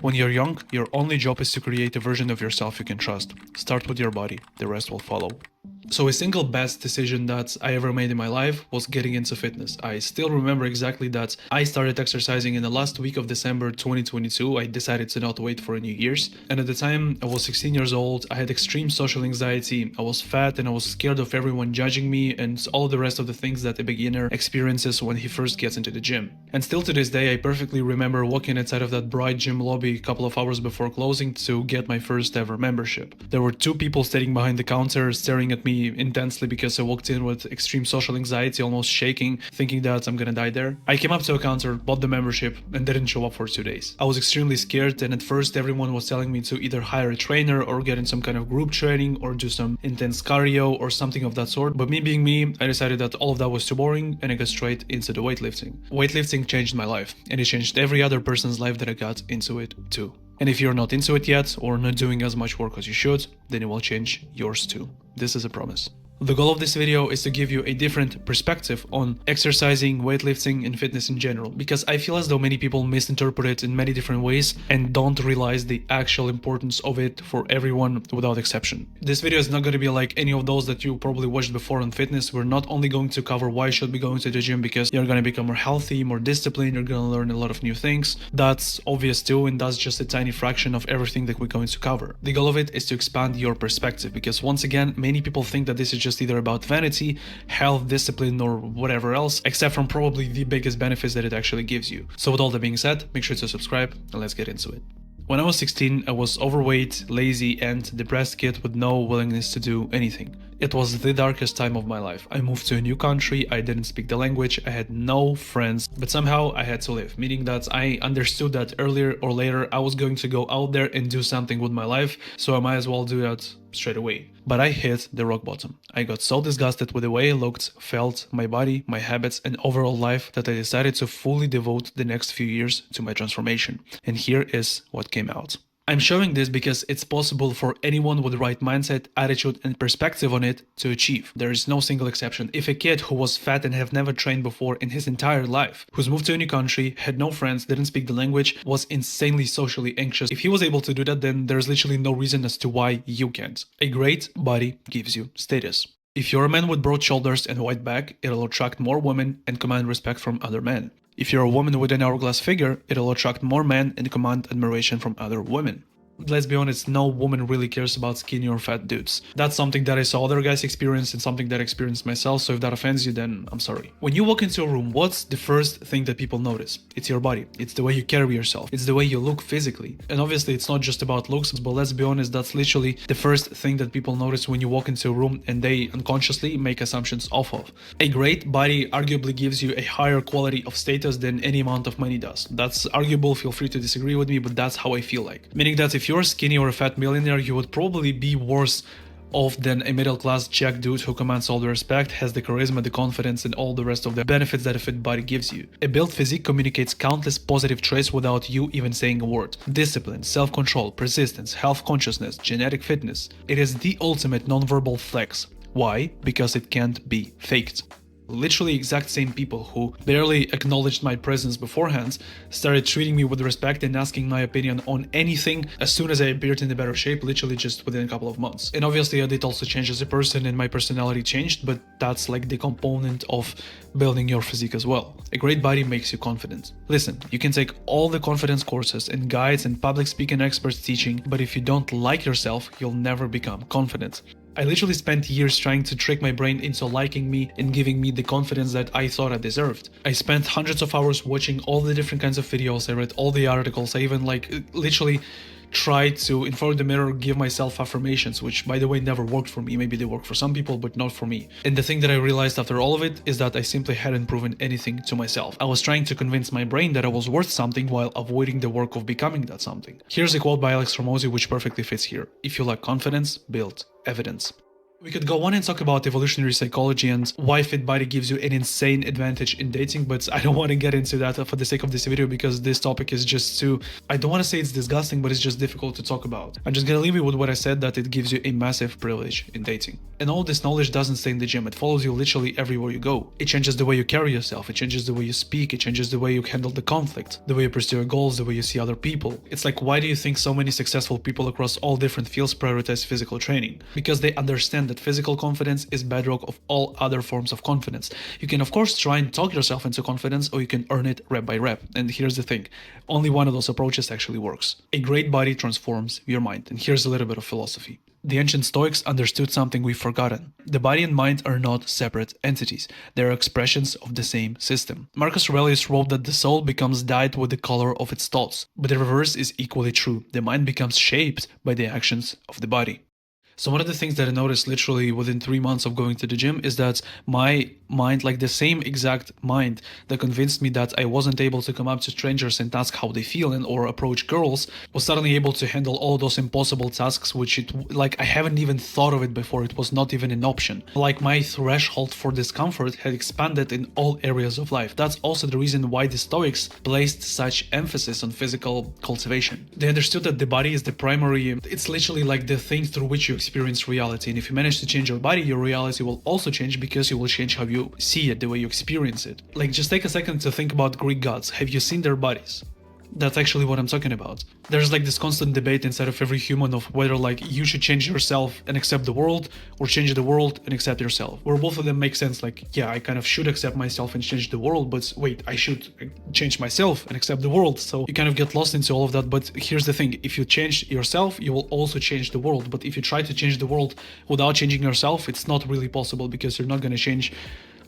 When you're young, your only job is to create a version of yourself you can trust. Start with your body, the rest will follow. So a single best decision that I ever made in my life was getting into fitness. I still remember exactly that I started exercising in the last week of December 2022. I decided to not wait for New Year's. And at the time, I was 16 years old. I had extreme social anxiety. I was fat and I was scared of everyone judging me and all the rest of the things that a beginner experiences when he first gets into the gym. And still to this day, I perfectly remember walking inside of that bright gym lobby a couple of hours before closing to get my first ever membership. There were two people standing behind the counter staring at me intensely because I walked in with extreme social anxiety, almost shaking, thinking that I'm gonna die there. I came up to a counter, bought the membership, and didn't show up for 2 days. I was extremely scared, and at first everyone was telling me to either hire a trainer or get in some kind of group training or do some intense cardio or something of that sort. But me being me, I decided that all of that was too boring and I got straight into the weightlifting. Weightlifting changed my life, and it changed every other person's life that I got into it too. And if you're not into it yet or not doing as much work as you should, then it will change yours too. This is a promise. The goal of this video is to give you a different perspective on exercising, weightlifting, and fitness in general, because I feel as though many people misinterpret it in many different ways and don't realize the actual importance of it for everyone without exception. This video is not going to be like any of those that you probably watched before on fitness. We're not only going to cover why you should be going to the gym because you're going to become more healthy, more disciplined, you're going to learn a lot of new things. That's obvious too, and that's just a tiny fraction of everything that we're going to cover. The goal of it is to expand your perspective, because once again, many people think that this is just either about vanity, health, discipline, or whatever else, except from probably the biggest benefits that it actually gives you. So with all that being said, make sure to subscribe and let's get into it. When I was 16, I was overweight, lazy, and depressed kid with no willingness to do anything. It was the darkest time of my life. I moved to a new country, I didn't speak the language, I had no friends, but somehow I had to live, meaning that I understood that earlier or later I was going to go out there and do something with my life, so I might as well do that straight away. But I hit the rock bottom. I got so disgusted with the way I looked, felt, my body, my habits, and overall life that I decided to fully devote the next few years to my transformation. And here is what came out. I'm showing this because it's possible for anyone with the right mindset, attitude, and perspective on it to achieve. There is no single exception. If a kid who was fat and have never trained before in his entire life, who's moved to a new country, had no friends, didn't speak the language, was insanely socially anxious, if he was able to do that, then there's literally no reason as to why you can't. A great body gives you status. If you're a man with broad shoulders and wide back, it'll attract more women and command respect from other men. If you're a woman with an hourglass figure, it'll attract more men and command admiration from other women. Let's be honest, no woman really cares about skinny or fat dudes. That's something that I saw other guys experience and something that I experienced myself, so if that offends you, then I'm sorry. When you walk into a room, what's the first thing that people notice? It's your body. It's the way you carry yourself. It's the way you look physically. And obviously it's not just about looks, but let's be honest, that's literally the first thing that people notice when you walk into a room and they unconsciously make assumptions off of. A great body arguably gives you a higher quality of status than any amount of money does. That's arguable, feel free to disagree with me, but that's how I feel like. Meaning that if you're skinny or a fat millionaire, you would probably be worse off than a middle-class jack dude who commands all the respect, has the charisma, the confidence, and all the rest of the benefits that a fit body gives you. A built physique communicates countless positive traits without you even saying a word. Discipline, self-control, persistence, health consciousness, genetic fitness. It is the ultimate non-verbal flex. Why? Because it can't be faked. Literally exact same people who barely acknowledged my presence beforehand started treating me with respect and asking my opinion on anything as soon as I appeared in a better shape, literally just within a couple of months. And obviously I did also change as a person and my personality changed, but that's like the component of building your physique as well. A great body makes you confident. Listen, you can take all the confidence courses and guides and public speaking experts teaching, but if you don't like yourself, you'll never become confident. I literally spent years trying to trick my brain into liking me and giving me the confidence that I thought I deserved. I spent hundreds of hours watching all the different kinds of videos, I read all the articles, I even literally tried to, in front of the mirror, give myself affirmations, which by the way never worked for me. Maybe they work for some people, but not for me. And the thing that I realized after all of it is that I simply hadn't proven anything to myself. I was trying to convince my brain that I was worth something while avoiding the work of becoming that something. Here's a quote by Alex Hormozi which perfectly fits here. If you lack confidence, build evidence. We could go on and talk about evolutionary psychology and why fit body gives you an insane advantage in dating, but I don't want to get into that for the sake of this video because this topic is just too, I don't want to say it's disgusting, but it's just difficult to talk about. I'm just gonna leave you with what I said, that it gives you a massive privilege in dating. And all this knowledge doesn't stay in the gym, it follows you literally everywhere you go. It changes the way you carry yourself, it changes the way you speak, it changes the way you handle the conflict, the way you pursue your goals, the way you see other people. It's like, why do you think so many successful people across all different fields prioritize physical training? Because they understand that physical confidence is bedrock of all other forms of confidence. You can of course try and talk yourself into confidence, or you can earn it rep by rep. And here's the thing, only one of those approaches actually works. A great body transforms your mind. And here's a little bit of philosophy. The ancient Stoics understood something we've forgotten. The body and mind are not separate entities. They are expressions of the same system. Marcus Aurelius wrote that the soul becomes dyed with the color of its thoughts. But the reverse is equally true. The mind becomes shaped by the actions of the body. So one of the things that I noticed literally within 3 months of going to the gym is that my mind, like the same exact mind that convinced me that I wasn't able to come up to strangers and ask how they feel and or approach girls, was suddenly able to handle all those impossible tasks, which I haven't even thought of it before. It was not even an option. Like, my threshold for discomfort had expanded in all areas of life. That's also the reason why the Stoics placed such emphasis on physical cultivation. They understood that the body is the primary, it's literally like the thing through which you experience reality. And if you manage to change your body, your reality will also change, because you will change how you see it, the way you experience it. Like, just take a second to think about Greek gods. Have you seen their bodies? That's actually what I'm talking about. There's like this constant debate inside of every human of whether like you should change yourself and accept the world, or change the world and accept yourself. Where both of them make sense. Like, yeah, I kind of should accept myself and change the world, but wait, I should change myself and accept the world. So you kind of get lost into all of that. But here's the thing, if you change yourself, you will also change the world. But if you try to change the world without changing yourself, it's not really possible, because you're not going to change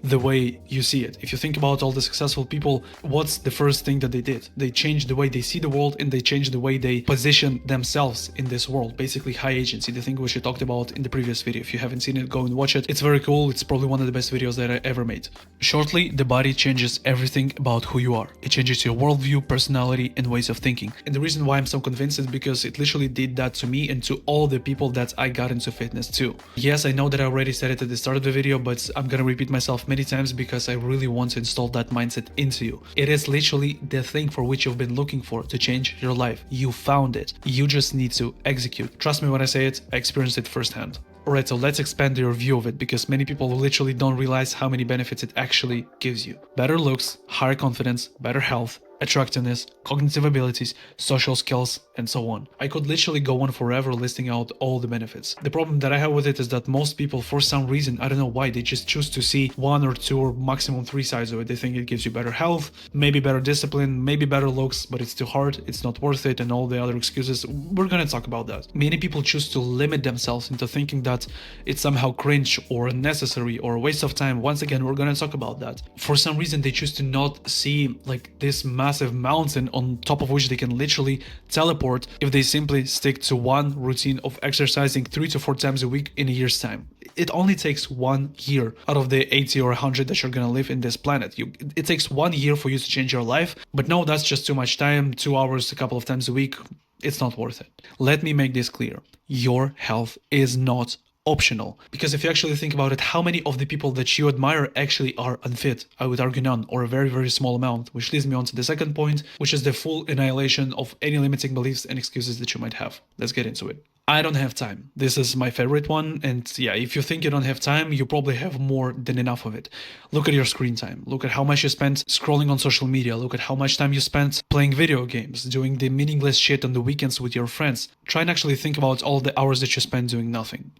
the way you see it. If you think about all the successful people, what's the first thing that they did? They changed the way they see the world, and they changed the way they position themselves in this world. Basically, high agency, the thing which I talked about in the previous video. If you haven't seen it, go and watch it. It's very cool. It's probably one of the best videos that I ever made. Shortly, the body changes everything about who you are. It changes your worldview, personality, and ways of thinking. And the reason why I'm so convinced is because it literally did that to me and to all the people that I got into fitness too. Yes, I know that I already said it at the start of the video, but I'm gonna repeat myself many times because I really want to install that mindset into you. It is literally the thing for which you've been looking for to change your life. You found it. You just need to execute. Trust me when I say it, I experienced it firsthand. Alright, so let's expand your view of it, because many people literally don't realize how many benefits it actually gives you. Better looks, higher confidence, better health, attractiveness, cognitive abilities, social skills, and so on. I could literally go on forever listing out all the benefits. The problem that I have with it is that most people, for some reason, I don't know why, they just choose to see 1 or 2 or maximum 3 sides of it. They think it gives you better health, maybe better discipline, maybe better looks, but it's too hard, it's not worth it, and all the other excuses. We're gonna talk about that. Many people choose to limit themselves into thinking that it's somehow cringe or unnecessary or a waste of time. Once again, we're gonna talk about that. For some reason, they choose to not see like this massive mountain on top of which they can literally teleport if they simply stick to one routine of exercising 3 to 4 times a week in a year's time. It only takes 1 year out of the 80 or 100 that you're gonna live in this planet. It takes 1 year for you to change your life, but no, that's just too much time. 2 hours a couple of times a week, it's not worth it. Let me make this clear. Your health is not optional. Because if you actually think about it, how many of the people that you admire actually are unfit? I would argue none, or a very, very small amount, which leads me on to the second point, which is the full annihilation of any limiting beliefs and excuses that you might have. Let's get into it. I don't have time. This is my favorite one. And yeah, if you think you don't have time, you probably have more than enough of it. Look at your screen time. Look at how much you spent scrolling on social media. Look at how much time you spent playing video games, doing the meaningless shit on the weekends with your friends. Try and actually think about all the hours that you spend doing nothing.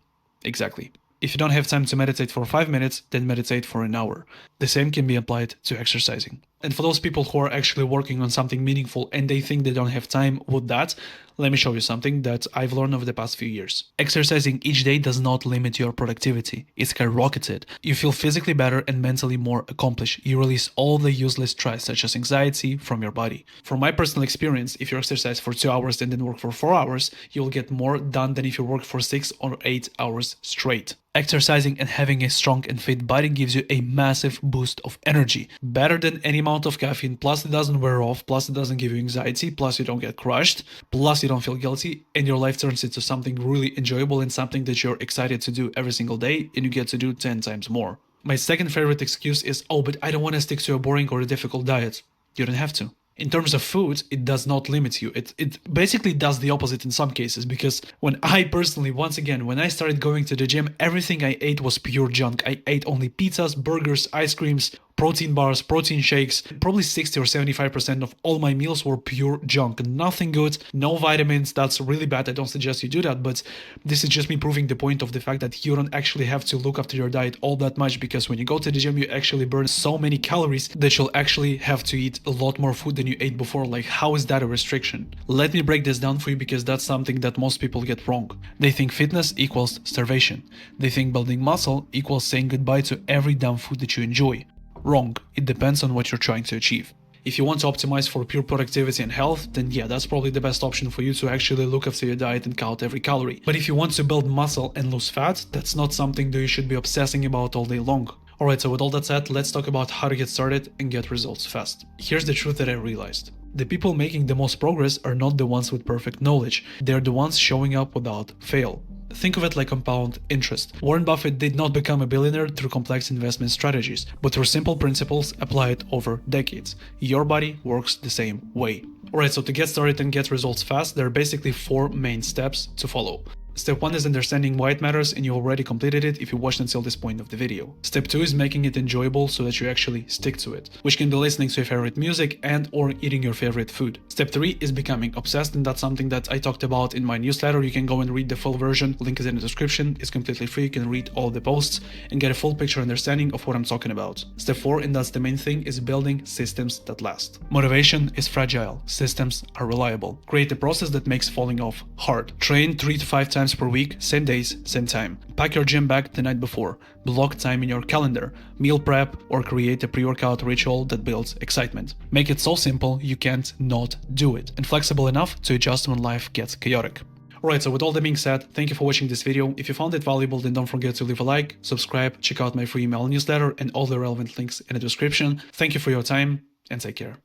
Exactly. If you don't have time to meditate for 5 minutes, then meditate for an hour. The same can be applied to exercising. And for those people who are actually working on something meaningful and they think they don't have time with that, let me show you something that I've learned over the past few years. Exercising each day does not limit your productivity. It skyrockets it. You feel physically better and mentally more accomplished. You release all the useless stress, such as anxiety, from your body. From my personal experience, if you exercise for 2 hours and then work for 4 hours, you'll get more done than if you work for 6 or 8 hours straight. Exercising and having a strong and fit body gives you a massive boost of energy, better than any amount amount of caffeine, plus it doesn't wear off, plus it doesn't give you anxiety, plus you don't get crushed, plus you don't feel guilty, and your life turns into something really enjoyable and something that you're excited to do every single day, and you get to do 10 times more. My second favorite excuse is, oh, but I don't want to stick to a boring or a difficult diet. You don't have to. In terms of food, it does not limit you. It basically does the opposite in some cases, because when I personally, once again, when I started going to the gym, everything I ate was pure junk. I ate only pizzas, burgers, ice creams, protein bars, protein shakes. Probably 60 or 75% of all my meals were pure junk. Nothing good, no vitamins. That's really bad. I don't suggest you do that, but this is just me proving the point of the fact that you don't actually have to look after your diet all that much, because when you go to the gym, you actually burn so many calories that you'll actually have to eat a lot more food than you ate before. Like, how is that a restriction? Let me break this down for you, because that's something that most people get wrong. They think fitness equals starvation. They think building muscle equals saying goodbye to every damn food that you enjoy. Wrong. It depends on what you're trying to achieve. If you want to optimize for pure productivity and health, then yeah, that's probably the best option for you to actually look after your diet and count every calorie. But if you want to build muscle and lose fat, that's not something that you should be obsessing about all day long. Alright, so with all that said, let's talk about how to get started and get results fast. Here's the truth that I realized. The people making the most progress are not the ones with perfect knowledge. They're the ones showing up without fail. Think of it like compound interest. Warren Buffett did not become a billionaire through complex investment strategies, but through simple principles applied over decades. Your body works the same way. Alright, so to get started and get results fast, there are basically 4 main steps to follow. Step 1 is understanding why it matters, and you already completed it if you watched until this point of the video. Step 2 is making it enjoyable so that you actually stick to it, which can be listening to your favorite music and or eating your favorite food. Step 3 is becoming obsessed, and that's something that I talked about in my newsletter. You can go and read the full version, link is in the description, it's completely free, you can read all the posts and get a full picture understanding of what I'm talking about. Step 4, and that's the main thing, is building systems that last. Motivation is fragile, systems are reliable. Create a process that makes falling off hard. Train 3 to 5 times per week, same days, same time. Pack your gym bag the night before. Block time in your calendar. Meal prep or create a pre-workout ritual that builds excitement. Make it so simple you can't not do it, and flexible enough to adjust when life gets chaotic. Alright, so with all that being said, thank you for watching this video. If you found it valuable, then don't forget to leave a like, subscribe, check out my free email newsletter and all the relevant links in the description. Thank you for your time and take care.